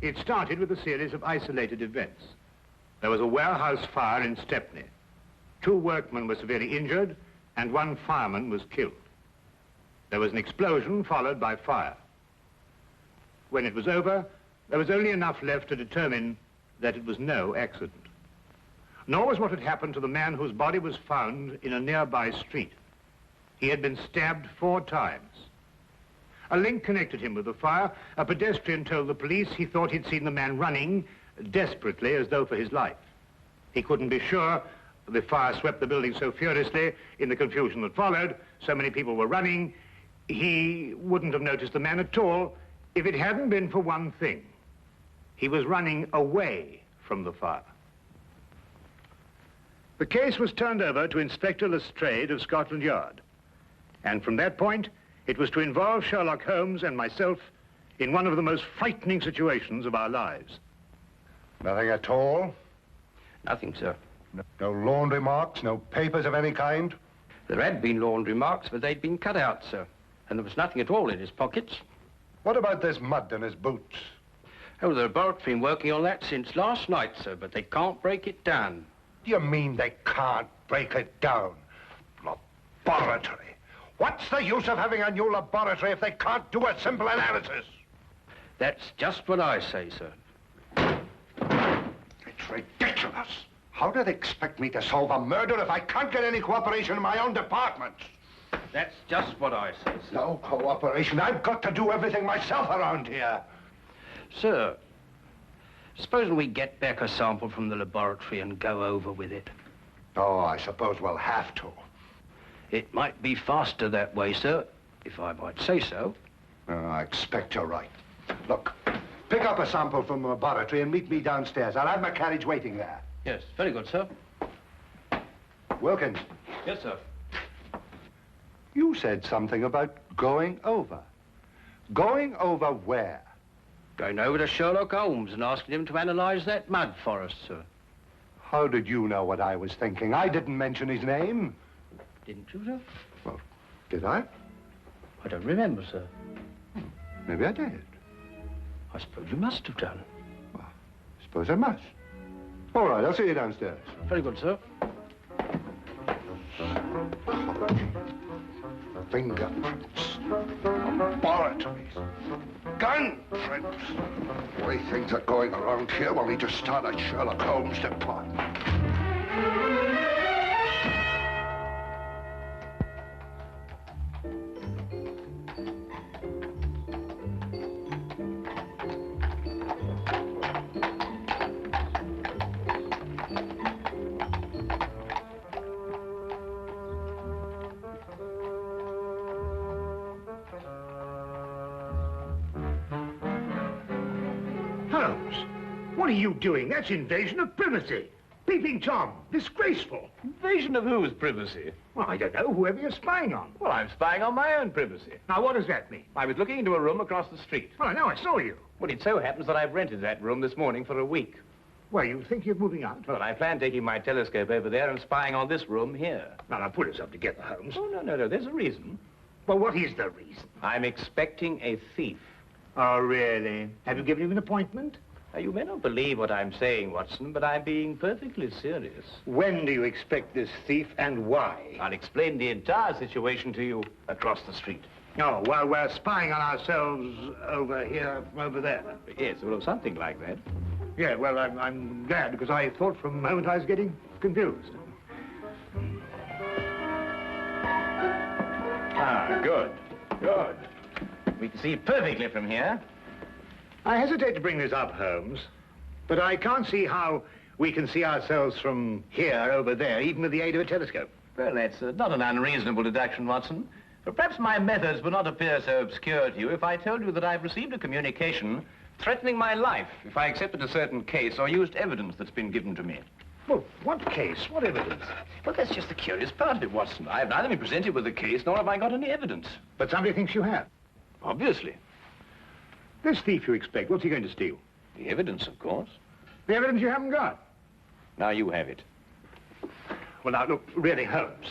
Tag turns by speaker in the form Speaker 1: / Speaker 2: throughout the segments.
Speaker 1: It started with a series of isolated events. There was a warehouse fire in Stepney. 2 workmen were severely injured, and 1 fireman was killed. There was an explosion followed by fire. When it was over, there was only enough left to determine that it was no accident. Nor was what had happened to the man whose body was found in a nearby street. He had been stabbed 4 times. A link connected him with the fire. A pedestrian told the police he thought he'd seen the man running desperately as though for his life. He couldn't be sure. The fire swept the building so furiously in the confusion that followed. So many people were running. He wouldn't have noticed the man at all if it hadn't been for one thing. He was running away from the fire. The case was turned over to Inspector Lestrade of Scotland Yard. And from that point, it was to involve Sherlock Holmes and myself in one of the most frightening situations of our lives.
Speaker 2: Nothing at all?
Speaker 3: Nothing, sir.
Speaker 2: No laundry marks, no papers of any kind?
Speaker 3: There had been laundry marks, but they'd been cut out, sir. And there was nothing at all in his pockets.
Speaker 2: What about this mud in his boots?
Speaker 3: Oh, the laboratory been working on that since last night, sir, but they can't break it down.
Speaker 2: Do you mean they can't break it down? Laboratory? What's the use of having a new laboratory if they can't do a simple analysis?
Speaker 3: That's just what I say, sir.
Speaker 2: It's ridiculous. How do they expect me to solve a murder if I can't get any cooperation in my own department?
Speaker 3: That's just what I say, sir.
Speaker 2: No cooperation. I've got to do everything myself around here.
Speaker 3: Sir, supposing we get back a sample from the laboratory and go over with it.
Speaker 2: Oh, I suppose we'll have to.
Speaker 3: It might be faster that way, sir, if I might say so.
Speaker 2: I expect you're right. Look, pick up a sample from the laboratory and meet me downstairs. I'll have my carriage waiting there.
Speaker 3: Yes, very good, sir.
Speaker 2: Wilkins.
Speaker 3: Yes, sir.
Speaker 2: You said something about going over. Going over where?
Speaker 3: Going over to Sherlock Holmes and asking him to analyze that mud for us, sir.
Speaker 2: How did you know what I was thinking? I didn't mention his name.
Speaker 3: Didn't you, sir?
Speaker 2: Well, did I?
Speaker 3: I don't remember, sir.
Speaker 2: Maybe I did.
Speaker 3: I suppose you must have done.
Speaker 2: Well, I suppose I must. All right, I'll see you downstairs.
Speaker 3: Very good, sir.
Speaker 2: Fingerprints. Laboratories. Gun prints. The way things are going around here, we'll need to start a Sherlock Holmes department.
Speaker 1: What are you doing? That's invasion of privacy. Peeping Tom, disgraceful.
Speaker 4: Invasion of whose privacy?
Speaker 1: Well, I don't know, whoever you're spying on.
Speaker 4: Well, I'm spying on my own privacy.
Speaker 1: Now, what does that mean?
Speaker 4: I was looking into a room across the street.
Speaker 1: Well, I know, I saw you.
Speaker 4: Well, it so happens that I've rented that room this morning for a week.
Speaker 1: Well, you think you're moving out?
Speaker 4: Well, I plan taking my telescope over there and spying on this room here.
Speaker 1: Now, pull yourself together, Holmes.
Speaker 4: Oh, no, there's a reason.
Speaker 1: Well, what is the reason?
Speaker 4: I'm expecting a thief.
Speaker 1: Oh, really? Have you given him an appointment?
Speaker 4: Now, you may not believe what I'm saying, Watson, but I'm being perfectly serious.
Speaker 1: When do you expect this thief and why?
Speaker 4: I'll explain the entire situation to you across the street.
Speaker 1: Oh, well, we're spying on ourselves over here, over there.
Speaker 4: Yes, well, something like that.
Speaker 1: Yeah, well, I'm glad, because I thought for a moment I was getting confused.
Speaker 4: Ah, good. We can see perfectly from here.
Speaker 1: I hesitate to bring this up, Holmes, but I can't see how we can see ourselves from here over there, even with the aid of a telescope.
Speaker 4: Well, that's not an unreasonable deduction, Watson. But perhaps my methods would not appear so obscure to you if I told you that I've received a communication threatening my life if I accepted a certain case or used evidence that's been given to me.
Speaker 1: Well, what case? What evidence?
Speaker 4: Well, that's just the curious part of it, Watson. I've neither been presented with a case, nor have I got any evidence.
Speaker 1: But somebody thinks you have.
Speaker 4: Obviously.
Speaker 1: This thief you expect, what's he going to steal?
Speaker 4: The evidence, of course.
Speaker 1: The evidence you haven't got?
Speaker 4: Now you have it.
Speaker 1: Well, now, look, really, Holmes.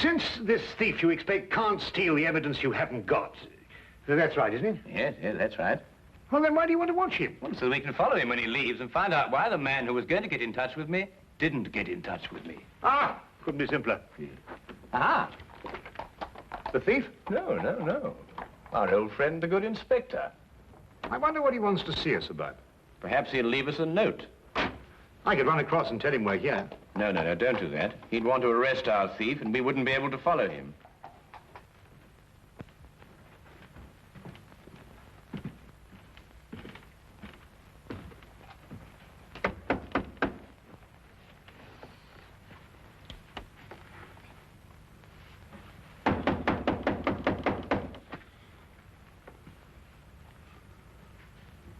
Speaker 1: Since this thief you expect can't steal the evidence you haven't got, that's right, isn't it?
Speaker 4: Yes, that's right.
Speaker 1: Well, then why do you want to watch him?
Speaker 4: Well, so we can follow him when he leaves and find out why the man who was going to get in touch with me didn't get in touch with me.
Speaker 1: Ah, couldn't be simpler.
Speaker 4: Ah.
Speaker 1: The thief?
Speaker 4: No. Our old friend, the good inspector.
Speaker 1: I wonder what he wants to see us about.
Speaker 4: Perhaps he'll leave us a note.
Speaker 1: I could run across and tell him we're here.
Speaker 4: No, don't do that. He'd want to arrest our thief, and we wouldn't be able to follow him.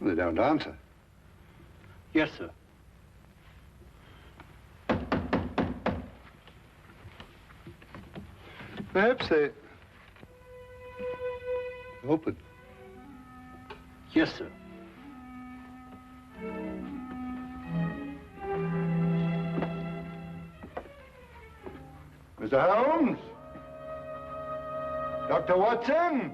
Speaker 2: They don't answer.
Speaker 3: Yes, sir.
Speaker 2: Perhaps they... open.
Speaker 3: Yes, sir.
Speaker 2: Mr. Holmes? Dr. Watson?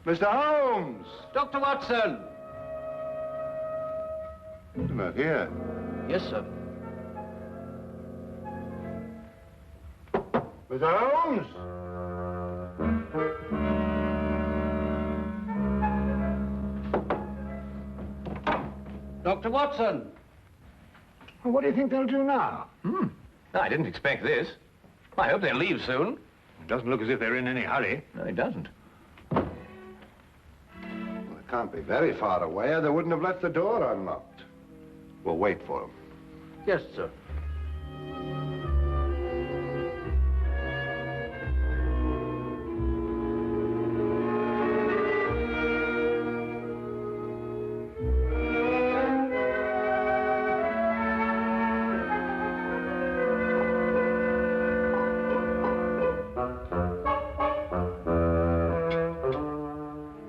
Speaker 2: Mr. Holmes!
Speaker 3: Dr. Watson!
Speaker 2: You're not here.
Speaker 3: Yes, sir.
Speaker 2: Mr. Holmes?
Speaker 3: Dr. Watson!
Speaker 1: Well, what do you think they'll do now?
Speaker 4: No, I didn't expect this. I hope they'll leave soon.
Speaker 1: It doesn't look as if they're in any hurry.
Speaker 4: No, it doesn't.
Speaker 2: Well, they can't be very far away, or they wouldn't have left the door unlocked. We'll wait for them.
Speaker 3: Yes, sir.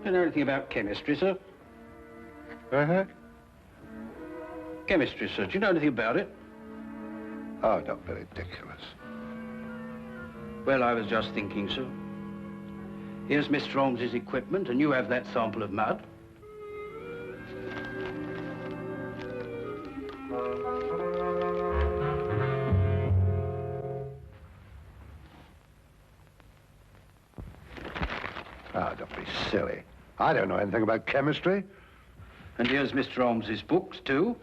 Speaker 3: Do you know anything about chemistry, sir?
Speaker 2: Uh-huh.
Speaker 3: Chemistry, sir. Do you know anything about it?
Speaker 2: Oh, don't be ridiculous.
Speaker 3: Well, I was just thinking, sir. Here's Mr. Holmes's equipment, and you have that sample of mud.
Speaker 2: Oh, don't be silly. I don't know anything about chemistry.
Speaker 3: And here's Mr. Holmes's books, too.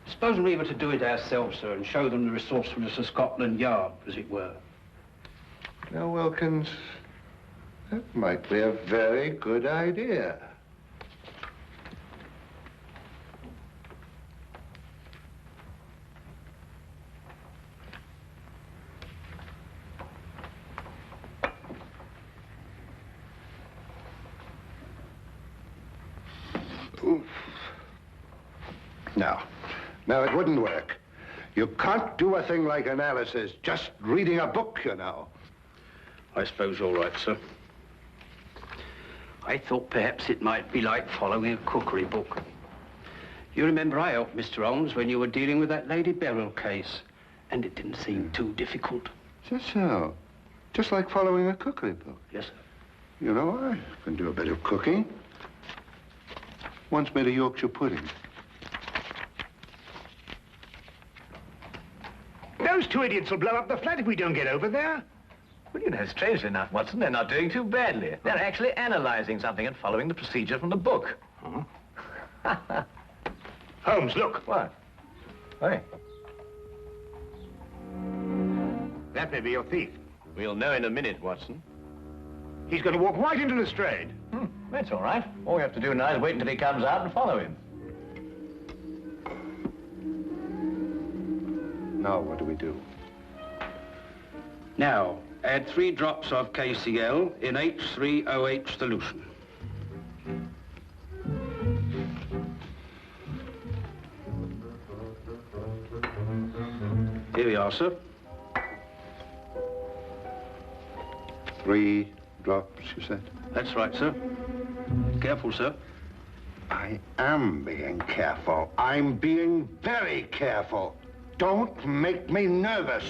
Speaker 3: Suppose we were to do it ourselves, sir, and show them the resourcefulness of Scotland Yard, as it were.
Speaker 2: Now, Wilkins, that might be a very good idea. Oof. No, it wouldn't work. You can't do a thing like analysis, just reading a book, you know.
Speaker 3: I suppose you're right, sir. I thought perhaps it might be like following a cookery book. You remember I helped Mr. Holmes when you were dealing with that Lady Beryl case, and it didn't seem too difficult.
Speaker 2: Just so. Just like following a cookery book.
Speaker 3: Yes, sir.
Speaker 2: You know, I can do a bit of cooking. Once made a Yorkshire pudding.
Speaker 1: Those two idiots will blow up the flat if we don't get over there.
Speaker 4: Well, you know, strangely enough, Watson, they're not doing too badly. They're actually analyzing something and following the procedure from the book.
Speaker 1: Huh? Holmes, look.
Speaker 4: What? Hey.
Speaker 1: That may be your thief.
Speaker 4: We'll know in a minute, Watson.
Speaker 1: He's going to walk right into the Strade.
Speaker 4: That's all right. All we have to do now is wait until he comes out and follow him.
Speaker 2: Now, what do we do?
Speaker 3: Now, add 3 drops of KCl in H3OH solution. Here we are, sir.
Speaker 2: 3 drops, you said?
Speaker 3: That's right, sir. Careful, sir.
Speaker 2: I am being careful. I'm being very careful. Don't make me nervous.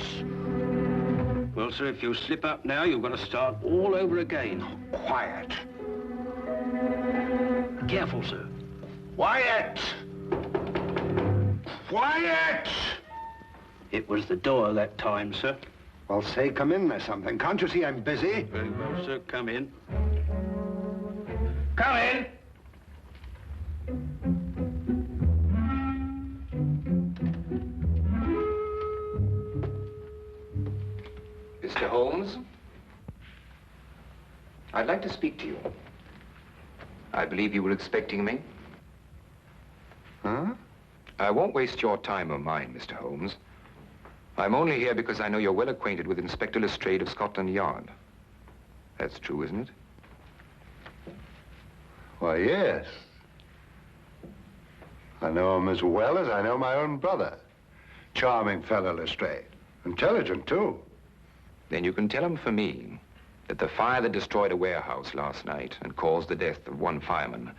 Speaker 3: Well, sir, if you slip up now, you've got to start all over again.
Speaker 2: Quiet.
Speaker 3: Careful, sir.
Speaker 2: Quiet! Quiet!
Speaker 3: It was the door that time, sir.
Speaker 2: Well, say, come in or something. Can't you see I'm busy?
Speaker 3: Very well, sir. Come in.
Speaker 4: Come in. Mr. Holmes, I'd like to speak to you. I believe you were expecting me.
Speaker 2: Huh?
Speaker 4: I won't waste your time or mine, Mr. Holmes. I'm only here because I know you're well acquainted with Inspector Lestrade of Scotland Yard. That's true, isn't it?
Speaker 2: Why, yes. I know him as well as I know my own brother. Charming fellow, Lestrade. Intelligent, too.
Speaker 4: Then you can tell him for me that the fire that destroyed a warehouse last night and caused the death of one fireman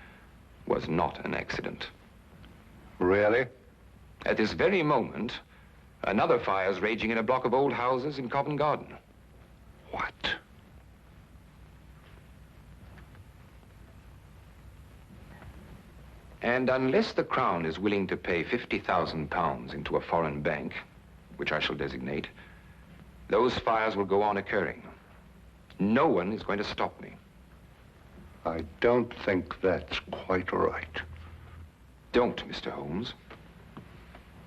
Speaker 4: was not an accident.
Speaker 2: Really?
Speaker 4: At this very moment, another fire is raging in a block of old houses in Covent Garden.
Speaker 2: What?
Speaker 4: And unless the Crown is willing to pay £50,000 into a foreign bank, which I shall designate, those fires will go on occurring. No one is going to stop me.
Speaker 2: I don't think that's quite right.
Speaker 4: Don't, Mr. Holmes.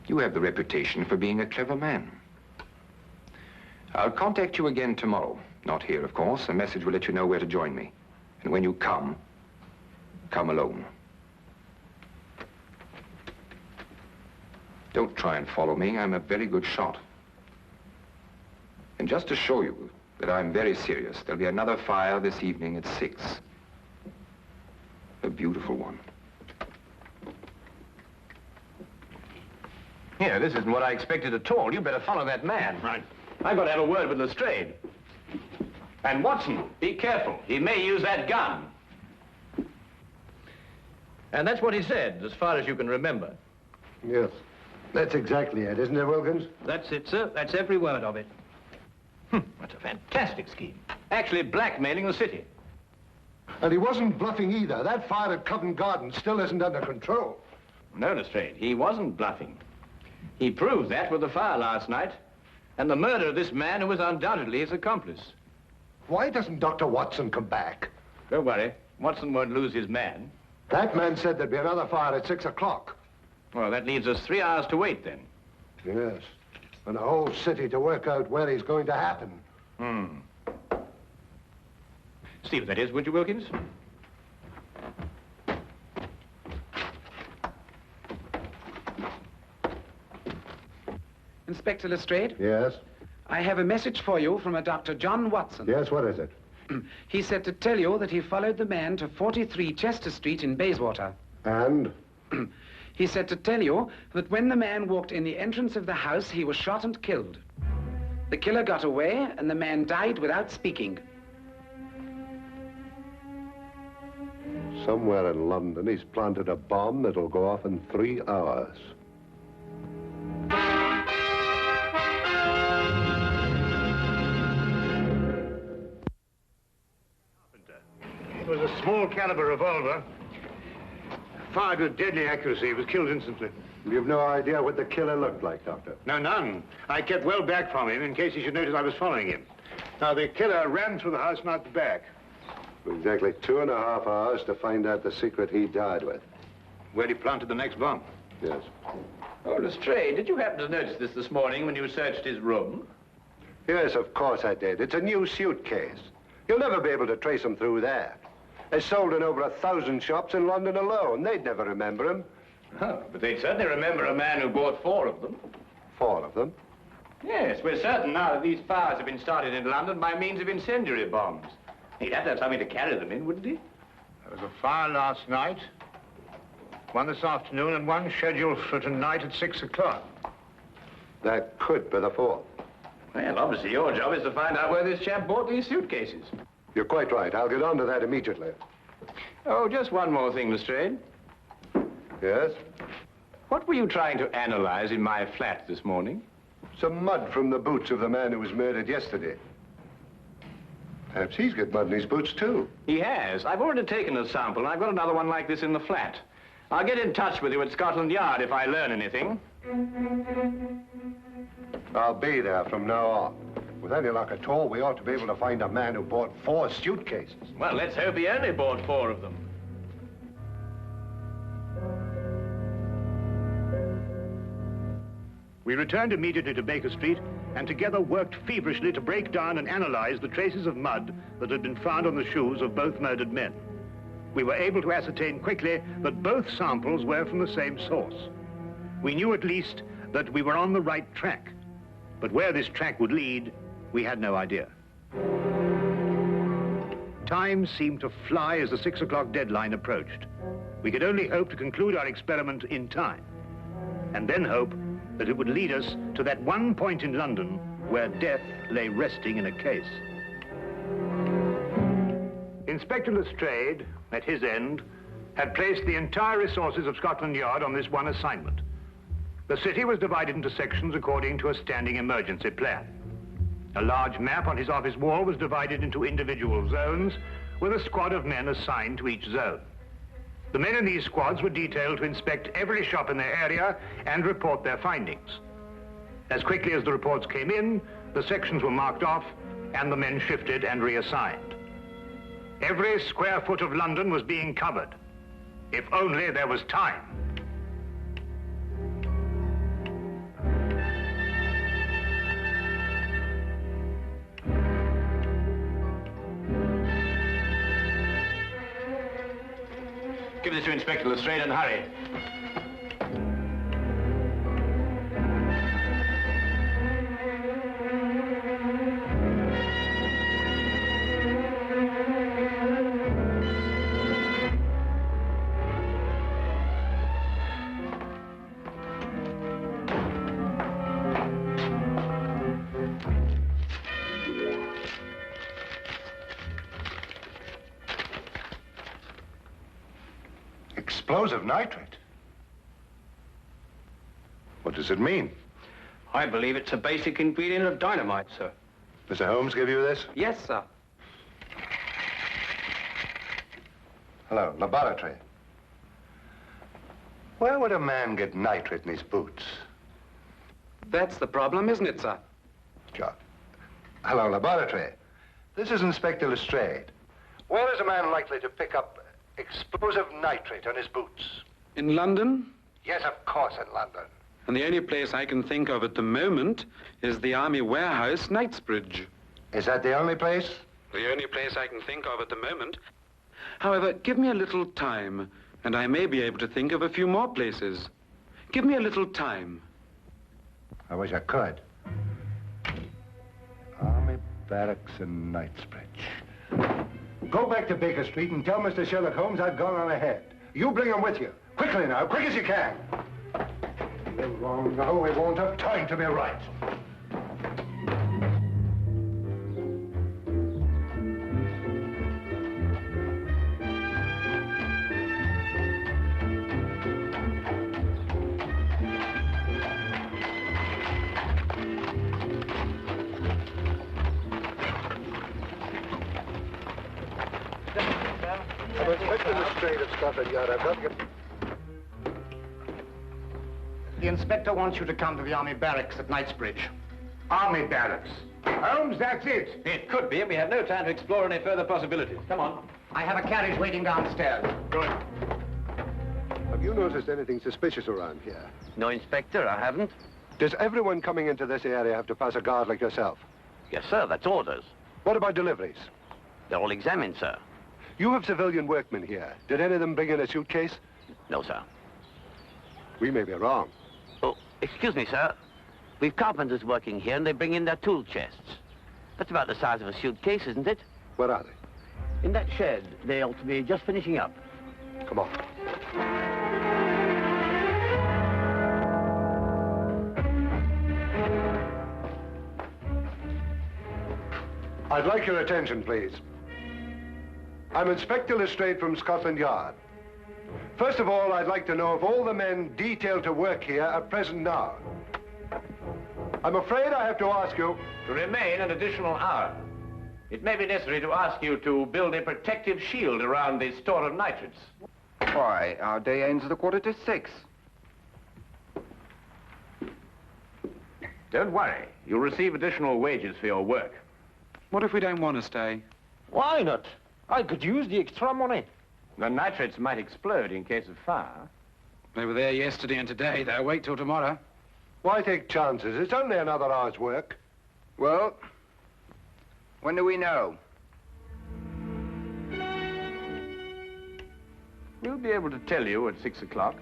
Speaker 4: You have the reputation for being a clever man. I'll contact you again tomorrow. Not here, of course. A message will let you know where to join me. And when you come alone. Don't try and follow me. I'm a very good shot. And just to show you that I'm very serious, there'll be another fire this evening at 6. A beautiful one. Here, this isn't what I expected at all. You better follow that man.
Speaker 1: Right.
Speaker 4: I've got to have a word with Lestrade. And Watson, be careful. He may use that gun.
Speaker 1: And that's what he said, as far as you can remember.
Speaker 2: Yes. That's exactly it, isn't it, Wilkins?
Speaker 3: That's it, sir. That's every word of it.
Speaker 1: That's a fantastic scheme. Actually blackmailing the city.
Speaker 2: And he wasn't bluffing either. That fire at Covent Garden still isn't under control.
Speaker 1: No, Lestrade, he wasn't bluffing. He proved that with the fire last night, and the murder of this man who was undoubtedly his accomplice.
Speaker 2: Why doesn't Dr. Watson come back?
Speaker 1: Don't worry, Watson won't lose his man.
Speaker 2: That man said there'd be another fire at 6 o'clock.
Speaker 1: Well, that leaves us 3 hours to wait, then.
Speaker 2: Yes. And a whole city to work out where he's going to happen.
Speaker 1: See what that is, would you, Wilkins?
Speaker 5: Inspector Lestrade,
Speaker 2: Yes?
Speaker 5: I have a message for you from a Dr. John Watson.
Speaker 2: Yes, what is it?
Speaker 5: He said to tell you that he followed the man to 43 Chester Street in Bayswater.
Speaker 2: And?
Speaker 5: He said to tell you that when the man walked in the entrance of the house, he was shot and killed. The killer got away, and the man died without speaking.
Speaker 2: Somewhere in London, he's planted a bomb that'll go off in 3 hours.
Speaker 1: It was a small caliber revolver. Fired with deadly accuracy. He was killed instantly.
Speaker 2: You've no idea what the killer looked like, Doctor?
Speaker 1: No, none. I kept well back from him in case he should notice I was following him. Now, the killer ran through the house and out the back.
Speaker 2: Exactly 2.5 hours to find out the secret he died with.
Speaker 1: Where he planted the next bomb.
Speaker 2: Yes.
Speaker 4: Oh, Lestrade, did you happen to notice this morning when you searched his room?
Speaker 2: Yes, of course I did. It's a new suitcase. You'll never be able to trace him through there. It's sold in over 1,000 shops in London alone. They'd never remember him.
Speaker 4: Oh, but they'd certainly remember a man who bought 4 of them.
Speaker 2: 4 of them?
Speaker 4: Yes, we're certain now that these fires have been started in London by means of incendiary bombs. He'd have to have something to carry them in, wouldn't he?
Speaker 1: There was a fire last night, one this afternoon, and one scheduled for tonight at 6 o'clock.
Speaker 2: That could be the 4th.
Speaker 4: Well, obviously your job is to find out where this chap bought these suitcases.
Speaker 2: You're quite right. I'll get on to that immediately.
Speaker 4: Oh, just one more thing, Lestrade.
Speaker 2: Yes?
Speaker 4: What were you trying to analyze in my flat this morning?
Speaker 2: Some mud from the boots of the man who was murdered yesterday. Perhaps he's got mud in his boots, too.
Speaker 4: He has. I've already taken a sample, and I've got another one like this in the flat. I'll get in touch with you at Scotland Yard if I learn anything.
Speaker 2: I'll be there from now on. With any luck at all, we ought to be able to find a man who bought 4 suitcases.
Speaker 4: Well, let's hope he only bought 4 of them.
Speaker 1: We returned immediately to Baker Street and together worked feverishly to break down and analyze the traces of mud that had been found on the shoes of both murdered men. We were able to ascertain quickly that both samples were from the same source. We knew at least that we were on the right track, but where this track would lead, we had no idea. Time seemed to fly as the 6 o'clock deadline approached. We could only hope to conclude our experiment in time, and then hope that it would lead us to that one point in London where death lay resting in a case. Inspector Lestrade, at his end, had placed the entire resources of Scotland Yard on this one assignment. The city was divided into sections according to a standing emergency plan. A large map on his office wall was divided into individual zones, with a squad of men assigned to each zone. The men in these squads were detailed to inspect every shop in their area and report their findings. As quickly as the reports came in, the sections were marked off and the men shifted and reassigned. Every square foot of London was being covered, if only there was time.
Speaker 4: Give this to Inspector Lestrade and hurry.
Speaker 2: Explosive nitrate? What does it mean?
Speaker 3: I believe it's a basic ingredient of dynamite, sir.
Speaker 2: Mr. Holmes give you this?
Speaker 5: Yes, sir.
Speaker 2: Hello, laboratory. Where would a man get nitrate in his boots?
Speaker 5: That's the problem, isn't it, sir?
Speaker 2: Sure. Hello, laboratory. This is Inspector Lestrade. Where is a man likely to pick up explosive nitrate on his boots?
Speaker 5: In London?
Speaker 2: Yes, of course, in London.
Speaker 5: And the only place I can think of at the moment is the Army Warehouse, Knightsbridge.
Speaker 2: Is that the only place?
Speaker 5: The only place I can think of at the moment. However, give me a little time, and I may be able to think of a few more places. Give me a little time.
Speaker 2: I wish I could. Army Barracks in Knightsbridge. Go back to Baker Street and tell Mr. Sherlock Holmes I've gone on ahead. You bring him with you. Quickly now, quick as you can. Live long now, we won't have time to be right. I'm Inspector Lestrade of Scotland Yard. I've got to get...
Speaker 1: The inspector wants you to come to the Army Barracks at Knightsbridge. Army Barracks. Holmes, that's it.
Speaker 4: It could be, and we have no time to explore any further possibilities. Come on.
Speaker 1: I have a carriage waiting downstairs.
Speaker 4: Good.
Speaker 2: Have you noticed anything suspicious around here?
Speaker 6: No, Inspector, I haven't.
Speaker 2: Does everyone coming into this area have to pass a guard like yourself?
Speaker 6: Yes, sir, that's orders.
Speaker 2: What about deliveries?
Speaker 6: They're all examined, sir.
Speaker 2: You have civilian workmen here. Did any of them bring in a suitcase?
Speaker 6: No, sir.
Speaker 2: We may be wrong.
Speaker 6: Oh, excuse me, sir. We've carpenters working here, and they bring in their tool chests. That's about the size of a suitcase, isn't it?
Speaker 2: Where are they?
Speaker 6: In that shed. They ought to be just finishing up.
Speaker 2: Come on. I'd like your attention, please. I'm Inspector Lestrade from Scotland Yard. First of all, I'd like to know if all the men detailed to work here are present now. I'm afraid I have to ask you...
Speaker 4: To remain an additional hour. It may be necessary to ask you to build a protective shield around the store of nitrates.
Speaker 7: Why, our day ends at 5:45.
Speaker 4: Don't worry. You'll receive additional wages for your work.
Speaker 5: What if we don't want to stay?
Speaker 8: Why not? I could use the extra money.
Speaker 4: The nitrates might explode in case of fire.
Speaker 5: They were there yesterday and today. They'll wait till tomorrow.
Speaker 2: Why take chances? It's only another hour's work.
Speaker 7: Well, when do we know?
Speaker 4: We'll be able to tell you at 6 o'clock.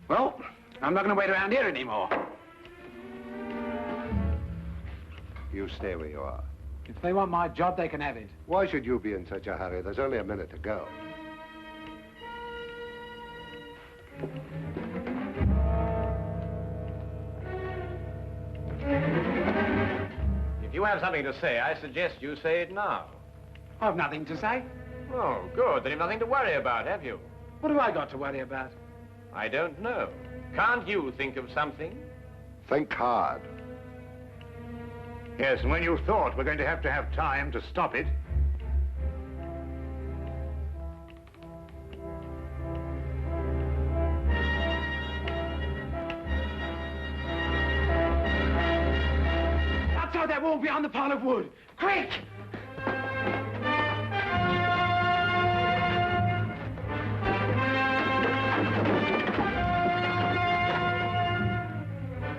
Speaker 5: Well, I'm not going to wait around here anymore.
Speaker 2: You stay where you are.
Speaker 5: If they want my job, they can have it.
Speaker 2: Why should you be in such a hurry? There's only a minute to go.
Speaker 4: If you have something to say, I suggest you say it now.
Speaker 5: I've nothing to say.
Speaker 4: Oh, good. Then you've nothing to worry about, have you?
Speaker 5: What have I got to worry about?
Speaker 4: I don't know. Can't you think of something?
Speaker 2: Think hard.
Speaker 1: Yes, and when you thought we're going to have time to stop it,
Speaker 5: outside that wall behind the pile of wood. Quick!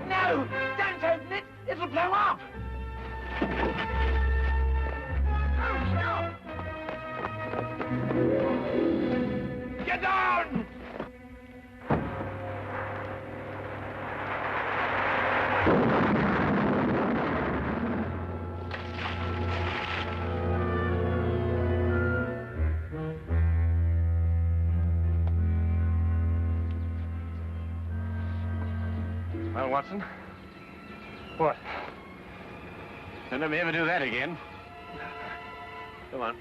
Speaker 5: No! Don't open it! It'll blow up! Oh, stop! Get down!
Speaker 4: Well, Watson? What? Don't let me ever do that again. Come on.